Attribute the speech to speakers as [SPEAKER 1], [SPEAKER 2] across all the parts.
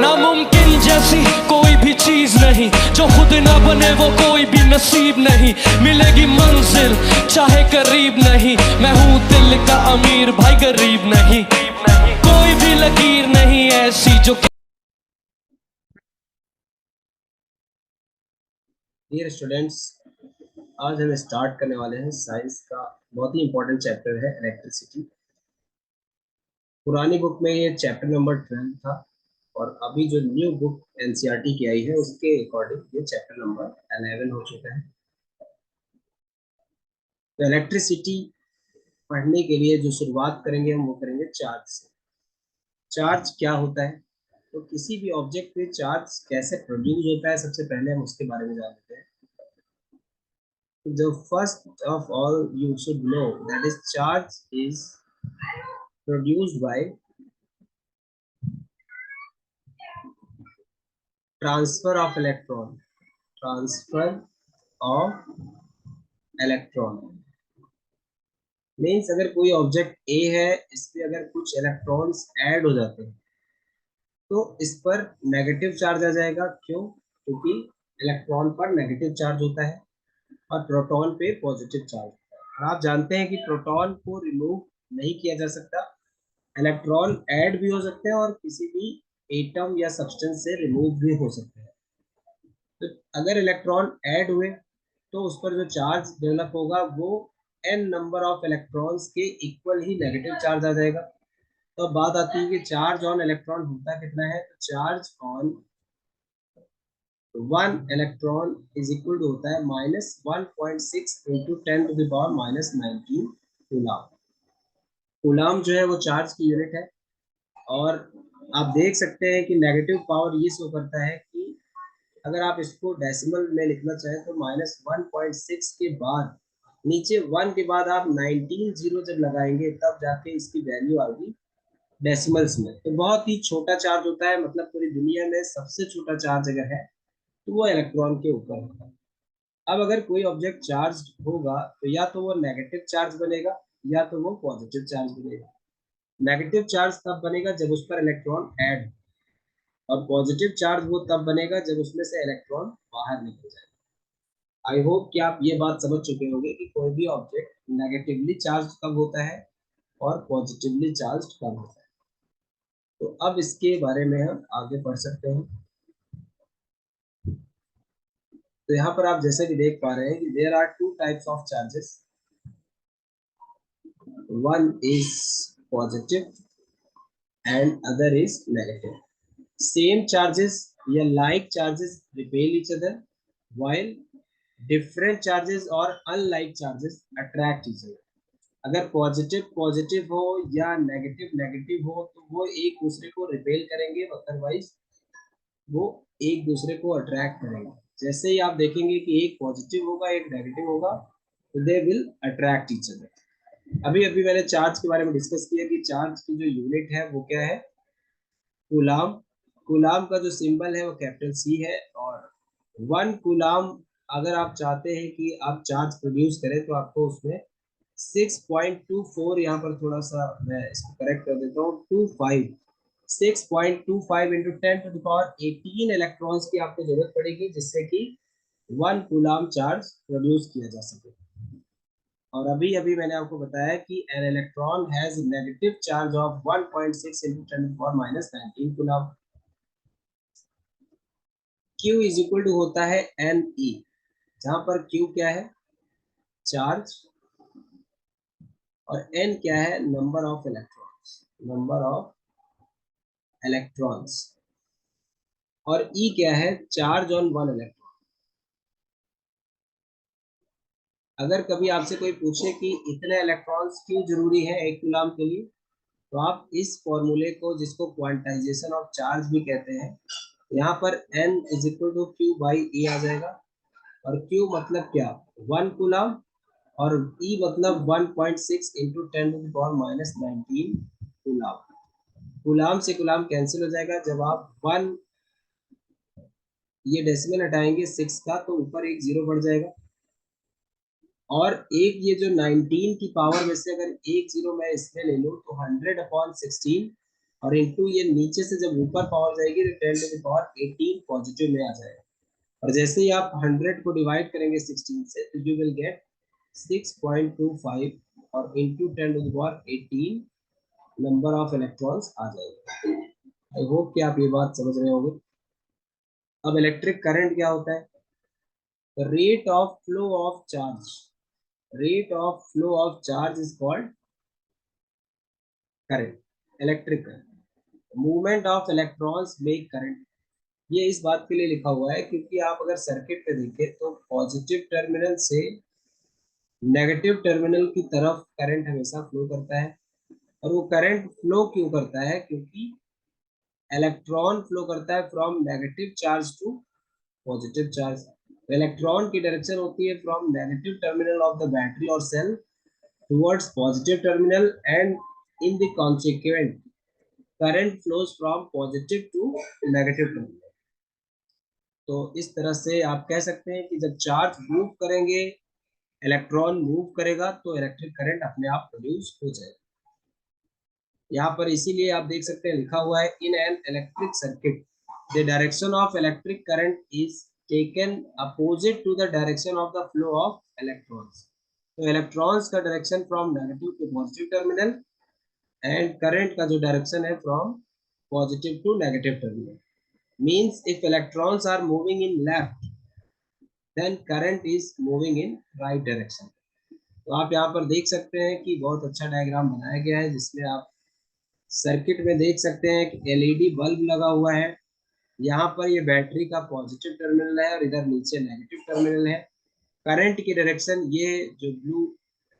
[SPEAKER 1] नामुमकिन जैसी कोई भी चीज नहीं, जो खुद ना बने वो कोई भी नसीब नहीं। मिलेगी मंजिल चाहे करीब नहीं, मैं हूँ दिल का अमीर भाई गरीब नहीं। कोई भी लकीर नहीं ऐसी जो।
[SPEAKER 2] डियर स्टूडेंट्स, आज हम स्टार्ट करने वाले हैं साइंस का बहुत ही इंपॉर्टेंट चैप्टर है इलेक्ट्रिसिटी। पुरानी बुक में ये चैप्टर नंबर 12 था और अभी जो न्यू बुक एनसीईआरटी की आई है उसके अकॉर्डिंग ये चैप्टर नंबर 11 हो चुका है। तो इलेक्ट्रिसिटी पढ़ने के लिए जो शुरुआत करेंगे हम वो करेंगे चार्ज से। चार्ज क्या होता है, तो किसी भी ऑब्जेक्ट पे चार्ज कैसे प्रोड्यूस होता है सबसे पहले हम उसके बारे में जान लेते हैं। The first of all you should know that is charge is produced by transfer of electron. Transfer of electron means अगर कोई ऑब्जेक्ट ए है, इस पे अगर कुछ इलेक्ट्रॉन्स ऐड हो जाते हैं तो इस पर नेगेटिव चार्ज आ जाएगा। क्यों? क्योंकि इलेक्ट्रॉन पर नेगेटिव चार्ज होता है और प्रोटॉन पे पॉजिटिव चार्ज होता है। और आप जानते हैं कि प्रोटॉन को रिमूव नहीं किया जा सकता, इलेक्ट्रॉन ऐड भी हो सकते हैं और किसी भी एटम या सब्सटेंस से रिमूव भी हो सकते हैं। तो अगर इलेक्ट्रॉन ऐड हुए तो उस पर जो चार्ज डेवलप होगा वो n नंबर ऑफ इलेक्ट्रॉन्स के इक्वल ही नेगेटिव चार्ज आ जाएगा। तो अब बात आती है कि चार्ज ऑन इलेक्ट्रॉन होता कितना है। तो charge on 1 electron is equal to होता है -1.6 इंटू 10⁻⁻19 कूलाम। कूलाम जो है वो चार्ज की यूनिट है और आप देख सकते हैं कि नेगेटिव पावर ये शो करता है कि अगर आप इसको डेसिमल में लिखना चाहें तो -1.6 के बाद नीचे 1 के बाद आप 19 जीरो जब लगाएंगे तब जाके इसकी वैल्यू आएगी डेसिमल्स में। तो बहुत ही छोटा चार्ज होता है, मतलब पूरी दुनिया में सबसे छोटा चार्ज अगर है तो वो इलेक्ट्रॉन के ऊपर होता है। अब अगर कोई ऑब्जेक्ट चार्ज होगा तो या तो वो नेगेटिव चार्ज बनेगा या तो वो पॉजिटिव चार्ज बनेगा। नेगेटिव चार्ज तब बनेगा जब उस पर इलेक्ट्रॉन ऐड, और पॉजिटिव चार्ज वो तब बनेगा जब उसमें से इलेक्ट्रॉन बाहर निकल जाए। आई होप कि आप ये बात समझ चुके होंगे कि कोई भी ऑब्जेक्ट नेगेटिवली चार्ज कब होता है और पॉजिटिवली चार्ज कब होता है। तो अब इसके बारे में हम आगे पढ़ सकते हैं। तो यहाँ पर आप जैसे भी देख पा रहे हैं कि there are two types of charges, one is positive and other is negative. Same charges या like charges repel each other while different charges or unlike charges attract each other। अगर पॉजिटिव पॉजिटिव हो या negative negative हो तो वो एक दूसरे को रिपेल करेंगे, अदरवाइज वो एक दूसरे को अट्रैक्ट करेंगे। जैसे ही आप देखेंगे कि एक पॉजिटिव होगा एक नेगेटिव होगा तो they will attract each other. अभी अभी मैंने चार्ज के बारे में डिस्कस किया कि चार्ज की जो यूनिट है वो क्या है, कूलाम। कूलाम का जो सिंबल है वो कैपिटल सी है और 1 कूलाम अगर आप चाहते हैं कि आप चार्ज प्रोड्यूस करें तो आपको उसमें 6.24, यहाँ पर थोड़ा सा मैं इसको करेक्ट कर देता हूँ, 6.25 इंटू 10⁻18 इलेक्ट्रॉन्स की आपको जरूरत पड़ेगी जिससे कि 1 कूलाम चार्ज प्रोड्यूस किया जा सके। और अभी अभी मैंने आपको बताया कि an electron has negative charge of 1.6 into 10⁻⁻19 coulomb. Q is equal to होता है एन ई, जहां पर Q क्या है, चार्ज, और N क्या है, number of electrons, number of electrons, और E क्या है, चार्ज ऑन 1 इलेक्ट्रॉन। अगर कभी आपसे कोई पूछे कि इतने इलेक्ट्रॉन्स क्यों जरूरी है एक कूलाम के लिए, तो आप इस फॉर्मूले को, जिसको क्वांटाइजेशन ऑफ चार्ज भी कहते हैं, यहाँ पर N is equal to Q by E आ जाएगा। और Q मतलब क्या, 1 कूलाम, और E मतलब 1.6 इंटू 10⁻⁻19 कूलाम। कूलाम से कूलाम कैंसिल हो जाएगा, जब आप 1 ये डेसिमल हटाएंगे 6 का तो ऊपर एक जीरो बढ़ जाएगा, और एक ये जो 19 की पावर में से अगर एक जीरो मैं इसमें ले लूँ तो 100/16, और इनटू ये नीचे से जब ऊपर पावर जाएगी तो 10⁻18 पॉजिटिव में आ जाएगा। और जैसे ही आप 100 को डिवाइड करेंगे 16 से तो यू विल गेट 6.25 और इंटू 10⁻18 नंबर ऑफ इलेक्ट्रॉन्स आ जाएगा। आई होप कि आप ये बात समझ रहे होंगे। अब इलेक्ट्रिक करंट क्या होता है? Rate of flow of charge, rate of flow of charge is called current, electric current. Movement of electrons make current. ये इस बात के लिए लिखा हुआ है क्योंकि आप अगर सर्किट पे देखें तो पॉजिटिव टर्मिनल से नेगेटिव टर्मिनल की तरफ करंट हमेशा फ्लो करता है। और वो करंट फ्लो क्यों करता है? क्योंकि इलेक्ट्रॉन फ्लो करता है from negative charge to positive charge. Electron की डायरेक्शन होती है from negative terminal of the battery और cell towards positive terminal and in the consequent current flows from positive to negative terminal. तो इस तरह से आप कह सकते हैं कि जब चार्ज मूव करेंगे, इलेक्ट्रॉन मूव करेगा तो इलेक्ट्रिक करंट अपने आप प्रोड्यूस हो जाएगा। यहाँ पर इसीलिए आप देख सकते हैं लिखा हुआ है in an electric circuit the direction of electric current is taken opposite to the direction of the flow of electrons. तो इलेक्ट्रॉन्स का direction from negative to positive terminal and current का जो डायरेक्शन है from positive to negative terminal. Means if electrons are moving in left then current is moving in right direction. तो आप यहाँ पर देख सकते हैं कि बहुत अच्छा डायग्राम बनाया गया है जिसमें आप सर्किट में देख सकते हैं कि एलईडी बल्ब लगा हुआ है। यहाँ पर ये बैटरी का पॉजिटिव टर्मिनल है और इधर नीचे नेगेटिव टर्मिनल है। करंट की डायरेक्शन, ये जो ब्लू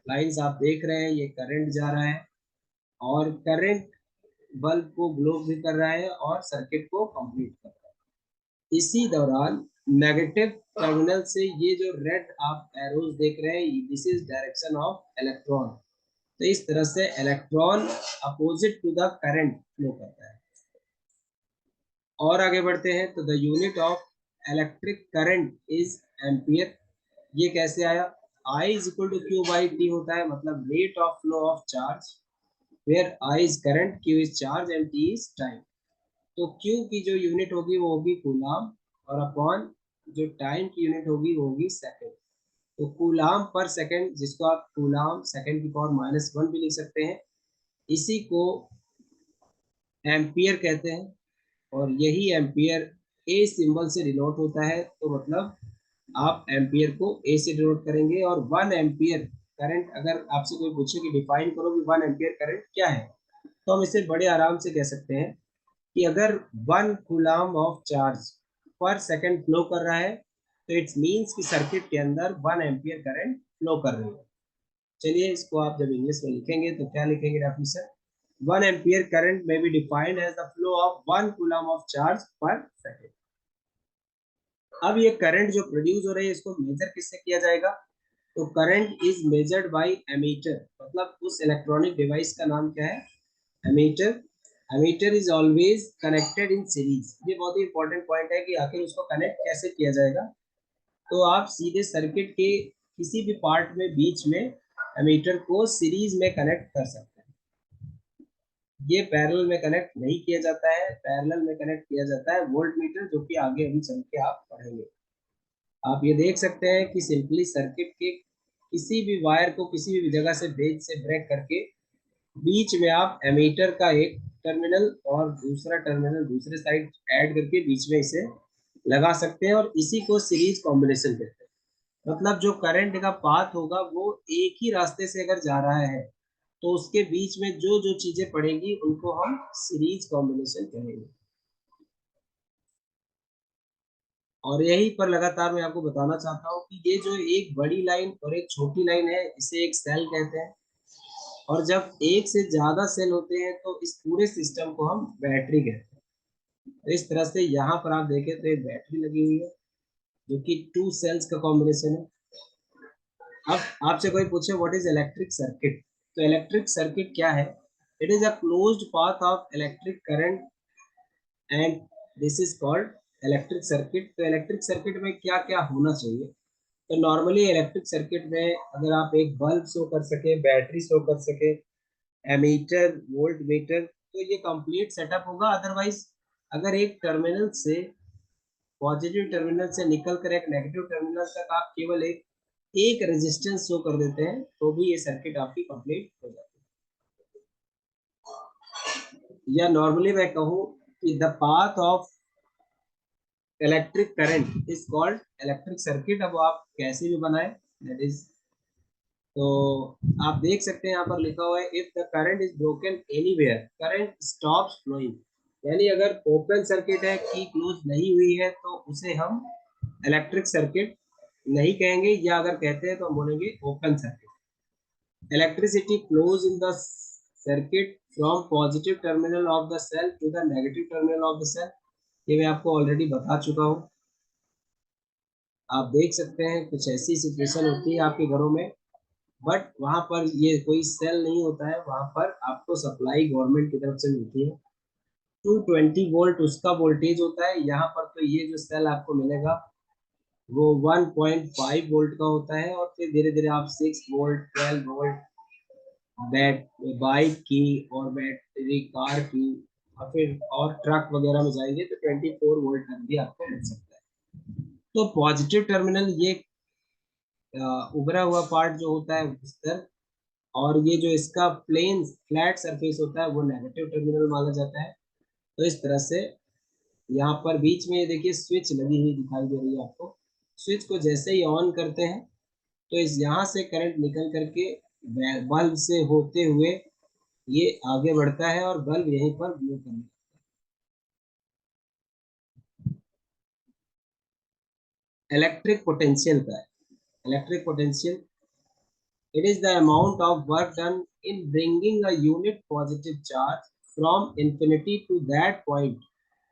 [SPEAKER 2] लाइंस आप देख रहे हैं ये करंट जा रहा है और करंट बल्ब को ग्लो भी कर रहा है और सर्किट को कंप्लीट कर रहा है। इसी दौरान नेगेटिव टर्मिनल से ये जो रेड आप एरोज देख रहे हैं this is direction of electron. तो इस तरह से electron opposite to the current flow करता है। और आगे बढ़ते हैं तो the unit of electric current is ampere. ये कैसे आया? I is equal to Q by T होता है, मतलब rate of flow of charge where I is current, Q is charge and T is time. तो Q की जो unit होगी वो होगी कूलाम और अपॉन जो टाइम की यूनिट होगी वो होगी सेकेंड। तो कूलाम पर सेकेंड, जिसको आप कूलाम सेकेंड की पावर -1 भी लिख सकते हैं, इसी को एम्पियर कहते हैं। और यही एम्पियर ए सिंबल से डिनोट होता है। तो मतलब आप एम्पियर को ए से डिनोट करेंगे। और 1 एम्पियर करंट, अगर आपसे कोई पूछे कि डिफाइन करो कि 1 एम्पियर करंट क्या है, तो हम इसे बड़े आराम से कह सकते हैं कि अगर 1 कूलम ऑफ चार्ज पर सेकंड फ्लो कर रहा है तो इट्स मींस कि सर्किट के अंदर 1 एम्पियर करंट फ्लो कर रही है। चलिए इसको आप जब इंग्लिश में लिखेंगे तो क्या लिखेंगे definition? 1 ampere current may be defined as the flow of 1 coulomb of charge per second। अब ये करंट जो प्रोड्यूस हो रही है इसको मेजर किससे किया जाएगा? तो current is measured by ammeter, मतलब उस इलेक्ट्रॉनिक डिवाइस का नाम क्या है? Ammeter. Ammeter is always connected in series. ये बहुत ही इंपॉर्टेंट पॉइंट है कि आखिर उसको कनेक्ट कैसे किया जाएगा। तो आप सीधे सर्किट के किसी भी पार्ट में बीच में एमीटर को सीरीज में कनेक्ट कर सकते हैं। ये पैरेलल में कनेक्ट नहीं किया जाता है, पैरेलल में कनेक्ट किया जाता है वोल्ट मीटर, जो कि आगे अभी चल के आप पढ़ेंगे। आप ये देख सकते हैं कि सिंपली सर्किट के किसी भी वायर को किसी भी जगह से बेस से ब्रेक करके बीच में आप एमीटर का एक टर्मिनल और दूसरा टर्मिनल दूसरे साइड ऐड करके बीच में इसे लगा सकते हैं और इसी को सीरीज कॉम्बिनेशन कहते हैं। मतलब जो करंट का पाथ होगा वो एक ही रास्ते से अगर जा रहा है तो उसके बीच में जो जो चीजें पड़ेंगी उनको हम सीरीज कॉम्बिनेशन कहेंगे। और यही पर लगातार मैं आपको बताना चाहता हूँ कि ये जो एक बड़ी लाइन और एक छोटी लाइन है इसे एक सेल कहते हैं। और जब एक से ज्यादा सेल होते हैं तो इस पूरे सिस्टम को हम बैटरी कहते हैं। इस तरह से यहाँ पर आप देखें तो एक बैटरी लगी हुई है जो कि 2 सेल्स का कॉम्बिनेशन है। अब आपसे कोई पूछे व्हाट इज इलेक्ट्रिक सर्किट, तो इलेक्ट्रिक सर्किट क्या है? It is a closed path of electric current and this is called electric circuit. तो इलेक्ट्रिक सर्किट में क्या क्या होना चाहिए? तो नॉर्मली इलेक्ट्रिक सर्किट में अगर आप एक बल्ब शो कर सके, बैटरी शो कर सके, एमीटर, वोल्ट मीटर, तो ये कंप्लीट सेटअप होगा। अदरवाइज अगर एक टर्मिनल से, पॉजिटिव टर्मिनल से निकल कर एक नेगेटिव टर्मिनल तक आप केवल एक रेजिस्टेंस शो कर देते हैं तो भी ये सर्किट आपकी कंप्लीट हो जाती है। या नॉर्मली मैं कहूँ कि the path of electric current is called electric circuit. अब आप कैसे भी बनाए, दैट इज, तो आप देख सकते हैं यहाँ पर लिखा हुआ है if the current is broken anywhere current stops flowing. यानी अगर ओपन सर्किट है, की क्लोज नहीं हुई है, तो उसे हम इलेक्ट्रिक सर्किट नहीं कहेंगे, या अगर कहते हैं तो हम बोलेंगे open circuit. Electricity flows in the circuit from positive terminal of the cell to the negative terminal of the cell. ये मैं आपको ऑलरेडी बता चुका हूँ। आप देख सकते हैं कुछ ऐसी सिचुएशन होती है आपके घरों में, बट वहां पर ये कोई सेल नहीं होता है, वहां पर आपको सप्लाई गवर्नमेंट की तरफ से मिलती है। 220 वोल्ट उसका वोल्टेज होता है। यहाँ पर तो ये जो सेल आपको मिलेगा वो 1.5 वोल्ट का होता है, और फिर धीरे धीरे आप 6 वोल्ट, 12 वोल्ट बाइक की और बैटरी कार की, और फिर और ट्रक वगैरह में जाएंगे तो 24 वोल्ट तक भी आपको मिल सकता है। तो पॉजिटिव टर्मिनल ये उभरा हुआ पार्ट जो होता है उस तरह, और ये जो इसका प्लेन फ्लैट सरफेस होता है वो नेगेटिव टर्मिनल माना जाता है। तो इस तरह से यहाँ पर बीच में ये देखिए स्विच लगी हुई दिखाई दे रही है आपको। स्विच को जैसे ही ऑन करते हैं तो इस यहाँ से करंट निकल करके बल्ब से होते हुए ये आगे बढ़ता है और बल्ब यहीं पर ग्लो करने लगता है। इलेक्ट्रिक पोटेंशियल का है। Electric potential, it is the amount of work done in bringing a unit positive charge from infinity to that point।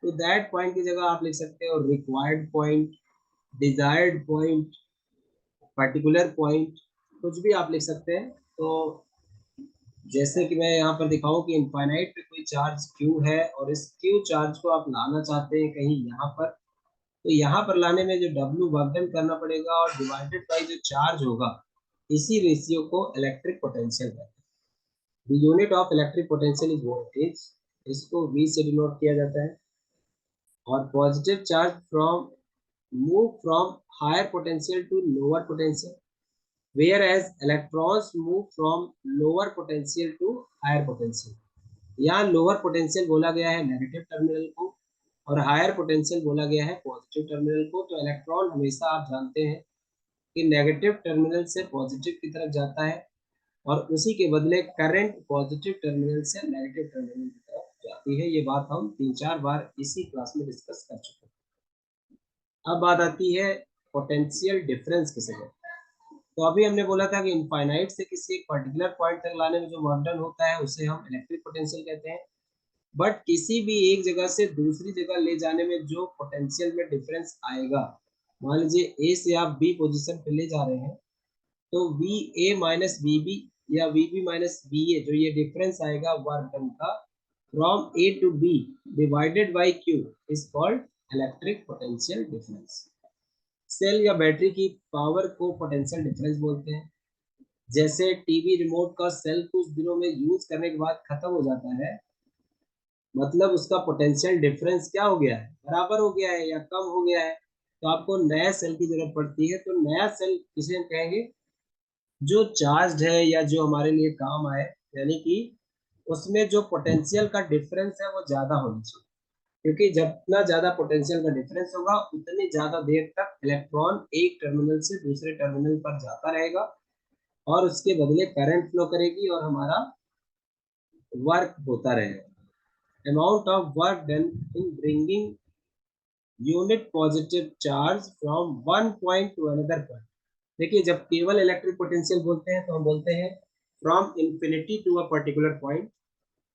[SPEAKER 2] तो that point की जगह आप लिख सकते हो required point, desired point, particular point, कुछ भी आप लिख सकते हैं। तो जैसे कि मैं यहाँ पर दिखाऊं कि इनफाइनाइट पे कोई चार्ज Q है और इस Q चार्ज को आप लाना चाहते हैं कहीं यहाँ पर, तो यहाँ पर लाने में जो W वर्क डन करना पड़ेगा और डिवाइडेड बाई जो चार्ज होगा, इसी रेशियो को इलेक्ट्रिक पोटेंशियल कहते हैं। The unit of electric potential is voltage, इसको V से डिनोट किया जाता है। और positive charge from move from higher potential to lower potential, whereas electrons move from lower potential to higher potential। यहाँ लोअर पोटेंशियल बोला गया है नेगेटिव टर्मिनल को और हायर पोटेंशियल बोला गया है पॉजिटिव टर्मिनल को। तो इलेक्ट्रॉन हमेशा आप जानते हैं कि नेगेटिव टर्मिनल से पॉजिटिव की तरफ जाता है, और उसी के बदले करंट पॉजिटिव टर्मिनल से नेगेटिव टर्मिनल की तरफ जाती है। ये बात हम 3-4 बार इसी क्लास में डिस्कस कर चुके हैं। अब बात आती है पोटेंशियल डिफरेंस किसे कहते हैं। तो अभी हमने बोला था कि इनफाइनाइट से किसी एक पर्टिकुलर पॉइंट तक लाने में जो वर्क डन होता है उसे हम इलेक्ट्रिक पोटेंशियल कहते हैं। बट किसी भी एक जगह से दूसरी जगह ले जाने में जो पोटेंशियल में डिफरेंस आएगा, मान लीजिए ए से आप बी पोजीशन पे ले जा रहे हैं, तो V A minus V B या V B minus V A, जो ये डिफरेंस आएगा वर्क डन का from A to B divided by Q is called electric potential difference. Cell या बैटरी की पावर को पोटेंशियल डिफरेंस बोलते हैं। जैसे टीवी रिमोट का सेल कुछ दिनों में यूज करने के बाद खत्म हो जाता है, मतलब उसका पोटेंशियल डिफरेंस क्या हो गया है, बराबर हो गया है या कम हो गया है, तो आपको नया सेल की जरूरत पड़ती है। तो नया सेल किसे हम कहेंगे, जो चार्ज है या जो हमारे लिए काम आए, यानी कि उसमें जो पोटेंशियल का डिफरेंस है वो ज्यादा होना चाहिए, क्योंकि जितना ज्यादा पोटेंशियल का डिफरेंस होगा उतनी ज्यादा देर तक इलेक्ट्रॉन एक टर्मिनल से दूसरे टर्मिनल पर जाता रहेगा और उसके बदले करंट फ्लो करेगी और हमारा वर्क होता रहेगा। Amount of work done in bringing unit positive charge from one point to another point. देखिए, जब केवल इलेक्ट्रिक पोटेंशियल बोलते हैं तो हम बोलते हैं from infinity to a particular point,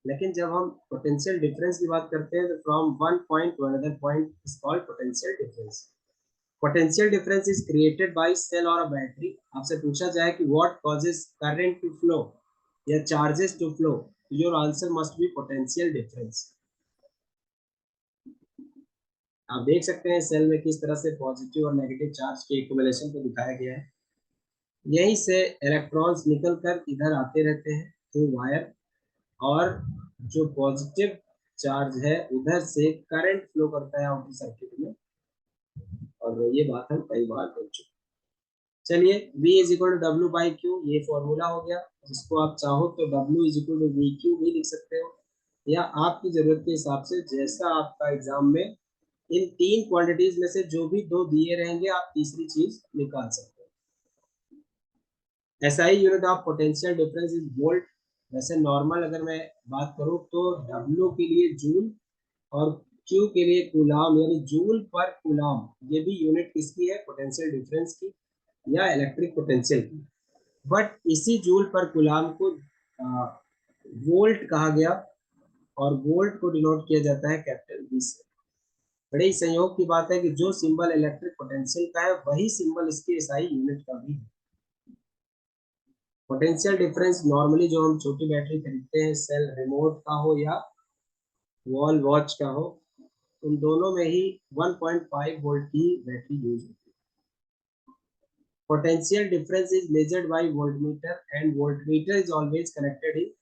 [SPEAKER 2] लेकिन जब हम पोटेंशियल डिफरेंस की बात करते हैं तो from one point to another point is called potential difference. Potential difference is created by cell और अ बैटरी। आपसे पूछा जाए कि what causes current to flow या charges to flow, your answer must be potential difference. आप देख सकते हैं सेल में किस तरह से पॉजिटिव और नेगेटिव चार्ज के एक्युमुलेशन को दिखाया गया है। यहीं से इलेक्ट्रॉन्स निकल कर इधर आते रहते हैं थ्रू वायर, और जो पॉजिटिव चार्ज है उधर से करंट फ्लो करता है आउटर सर्किट में, और ये बात हम कई बार कर चुके। चलिए V is equal to W by Q, ये फॉर्मूला हो गया, जिसको आप चाहो तो W is equal to V Q भी लिख सकते हो, या आपकी जरूरत के हिसाब से जैसा आपका एग्जाम में इन तीन क्वांटिटीज में से जो भी दो दिए रहेंगे आप तीसरी चीज निकाल सकते हो। SI unit of potential difference is volt. वैसे नॉर्मल अगर मैं बात करूं तो W के लिए जूल और Q के लिए कूलाम, यानी जूल पर कूलाम, ये भी यूनिट किसकी है, पोटेंशियल डिफरेंस की या इलेक्ट्रिक पोटेंशियल की। बट इसी जूल पर कूलाम को वोल्ट कहा गया, और वोल्ट को डिनोट किया जाता है कैपिटल V से। बड़े ही संयोग की बात है कि जो सिंबल इलेक्ट्रिक पोटेंशियल का है वही सिंबल इसके एसआई यूनिट का भी है। पोटेंशियल डिफरेंस नॉर्मली जो हम छोटी बैटरी खरीदते हैं, सेल रिमोट का हो या वॉल वॉच का हो, उन दोनों में ही 1.5 वोल्ट की बैटरी यूज होती है। Potential difference is measured bye voltmeter and voltmeter is always connected in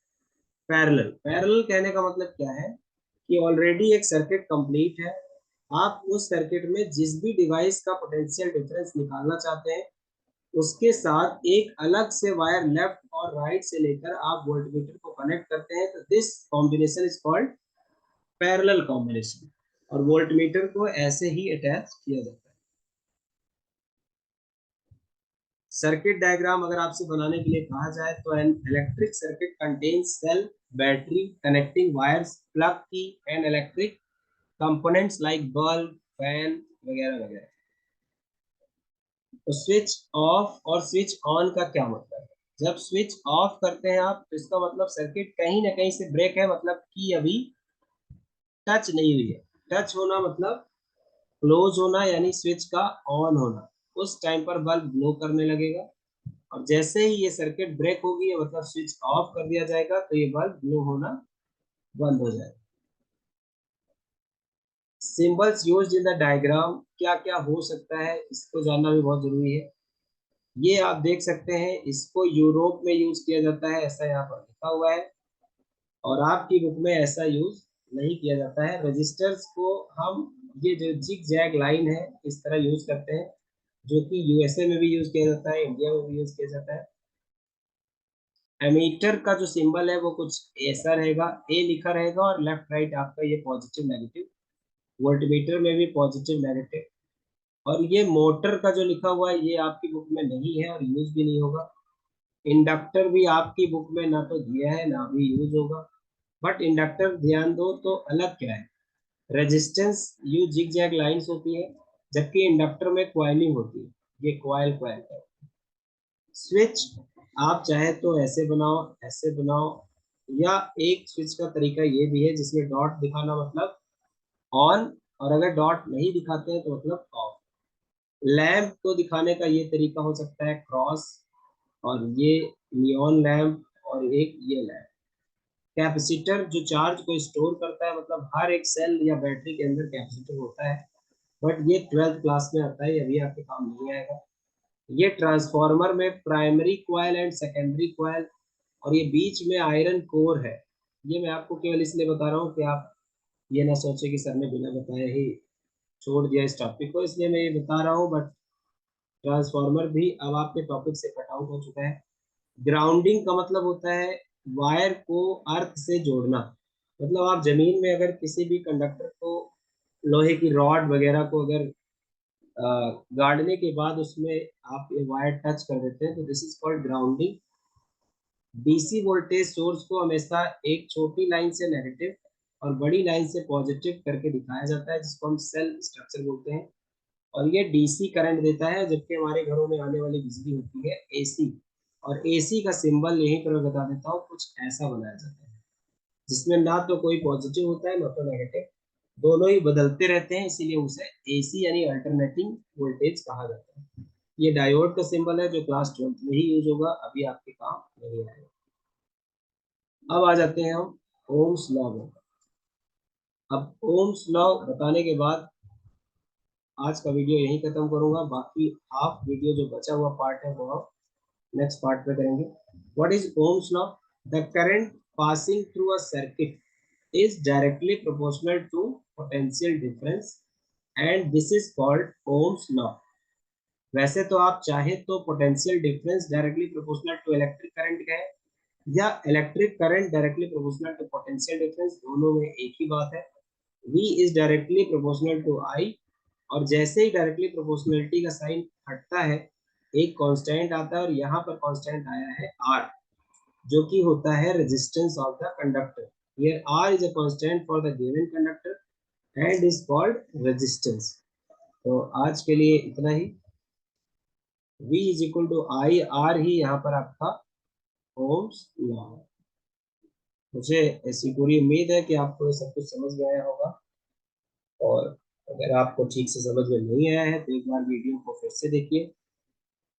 [SPEAKER 2] parallel. Parallel कहने का मतलब क्या है कि ऑलरेडी एक सर्किट कंप्लीट है, आप उस सर्किट में जिस भी डिवाइस का पोटेंशियल डिफरेंस निकालना चाहते हैं उसके साथ एक अलग से वायर लेफ्ट और राइट से लेकर आप वोल्टमीटर को कनेक्ट करते हैं, तो this combination is called parallel combination, और वोल्टमीटर को ऐसे ही अटैच किया जाता है। सर्किट डायग्राम अगर आपसे बनाने के लिए कहा जाए तो an electric circuit contains cell, battery, connecting wires, plug key and electric components like bulb, fan वगैरह वगैरह। तो स्विच ऑफ और स्विच ऑन का क्या मतलब है? जब स्विच ऑफ करते हैं आप तो इसका मतलब सर्किट कहीं ना कहीं से ब्रेक है, मतलब की अभी टच नहीं हुई है। टच होना मतलब क्लोज होना, यानी स्विच का ऑन होना, उस टाइम पर बल्ब ग्लो करने लगेगा, और जैसे ही ये सर्किट ब्रेक होगी मतलब स्विच ऑफ कर दिया जाएगा तो ये बल्ब ग्लो होना बंद हो जाएगा। Symbols used in the diagram, क्या क्या हो सकता है इसको जानना भी बहुत जरूरी है। ये आप देख सकते हैं, इसको यूरोप में यूज किया जाता है, ऐसा यहाँ पर लिखा हुआ है, और आपकी बुक में ऐसा यूज नहीं किया जाता है। रजिस्टर्स को हम, ये जो जिग जैग लाइन है, इस तरह यूज करते हैं, जो कि यूएसए में भी यूज किया जाता है, इंडिया में भी यूज किया जाता है। एमीटर का जो सिंबल है वो कुछ ऐसा रहेगा, ए लिखा रहेगा और लेफ्ट राइट आपका ये पॉजिटिव नेगेटिव। वोल्टमीटर में भी पॉजिटिव नेगेटिव, और ये मोटर का जो लिखा हुआ है ये आपकी बुक में नहीं है और यूज भी नहीं होगा। इंडक्टर भी आपकी बुक में ना तो दिया है ना भी यूज होगा, बट इंडक्टर ध्यान दो तो अलग क्या है, resistance you zigzag lines होती है, जबकि इंडक्टर में क्वाइलिंग होती है, ये क्वाइल क्वाइल है। स्विच आप चाहे तो ऐसे बनाओ, ऐसे बनाओ, या एक स्विच का तरीका ये भी है जिसमें डॉट दिखाना मतलब ऑन, और अगर डॉट नहीं दिखाते हैं तो मतलब ऑफ। लैंप को दिखाने का ये तरीका हो सकता है क्रॉस, और ये नियॉन लैंप, और एक ये लैंप। कैपेसिटर जो चार्ज को स्टोर करता है, मतलब हर एक सेल या बैटरी के अंदर कैपेसिटर होता है, बट ये 12th क्लास में आता है, अभी आपके काम नहीं आएगा। ये ट्रांसफार्मर में primary coil and secondary coil, और ये बीच में आयरन कोर है। ये मैं आपको केवल इसलिए बता रहा हूँ कि आप ये ना सोचे कि सर ने बिना बताए ही छोड़ दिया इस टॉपिक को, इसलिए मैं ये बता रहा हूँ। बट ट्रांसफार्मर भी अब आपके टॉपिक से कट आउट हो चुका है। ग्राउंडिंग का मतलब होता है वायर को अर्थ से जोड़ना, मतलब आप जमीन में अगर किसी भी कंडक्टर को, लोहे की रॉड वगैरह को अगर गाड़ने के बाद उसमें आप ये वायर टच कर देते हैं तो this is called grounding. DC voltage source को हमेशा एक छोटी लाइन से नेगेटिव और बड़ी लाइन से पॉजिटिव करके दिखाया जाता है, जिसको हम सेल स्ट्रक्चर बोलते हैं, और ये डीसी करंट देता है, जबकि हमारे घरों में आने वाली बिजली होती है एसी, और एसी का सिंबल यहीं पर मैं बता देता हूँ, कुछ ऐसा बनाया जाता है जिसमें ना तो कोई पॉजिटिव होता है ना तो नेगेटिव, दोनों ही बदलते रहते हैं, इसीलिए उसे एसी यानी अल्टरनेटिंग वोल्टेज कहा जाता है। ये डायोड का सिंबल है जो क्लास 12th में ही यूज होगा, अभी आपके काम नहीं आएगा। अब आ जाते हैं हम ओम्स लॉ में। अब ओम्स लॉ बताने के बाद आज का वीडियो यहीं खत्म करूंगा, बाकी हाफ वीडियो जो बचा हुआ पार्ट है वो नेक्स्ट पार्ट पे करेंगे। What is Ohm's law? The current passing through a circuit is directly proportional to potential difference and this is called Ohm's law. वैसे तो आप चाहे तो potential difference directly proportional to electric current का है या electric current directly proportional to potential difference, दोनों में एक ही बात है। V is directly proportional to I और जैसे ही डायरेक्टली प्रोपोर्शनलिटी का साइन हटता है एक कांस्टेंट आता है और यहाँ पर कांस्टेंट आया है R जो कि होता है resistance of the conductor. Here R is a constant for the given conductor and is called resistance. तो आज के लिए इतना ही। V is equal to I, R ही यहाँ पर आपका ओम्स लॉ। मुझे ऐसी पूरी उम्मीद है कि आपको ये सब कुछ समझ में आया होगा और अगर आपको ठीक से समझ में नहीं आया है तो एक बार वीडियो को फिर से देखिए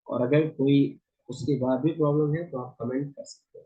[SPEAKER 2] और अगर कोई उसके बाद भी प्रॉब्लम है तो आप कमेंट कर सकते हैं।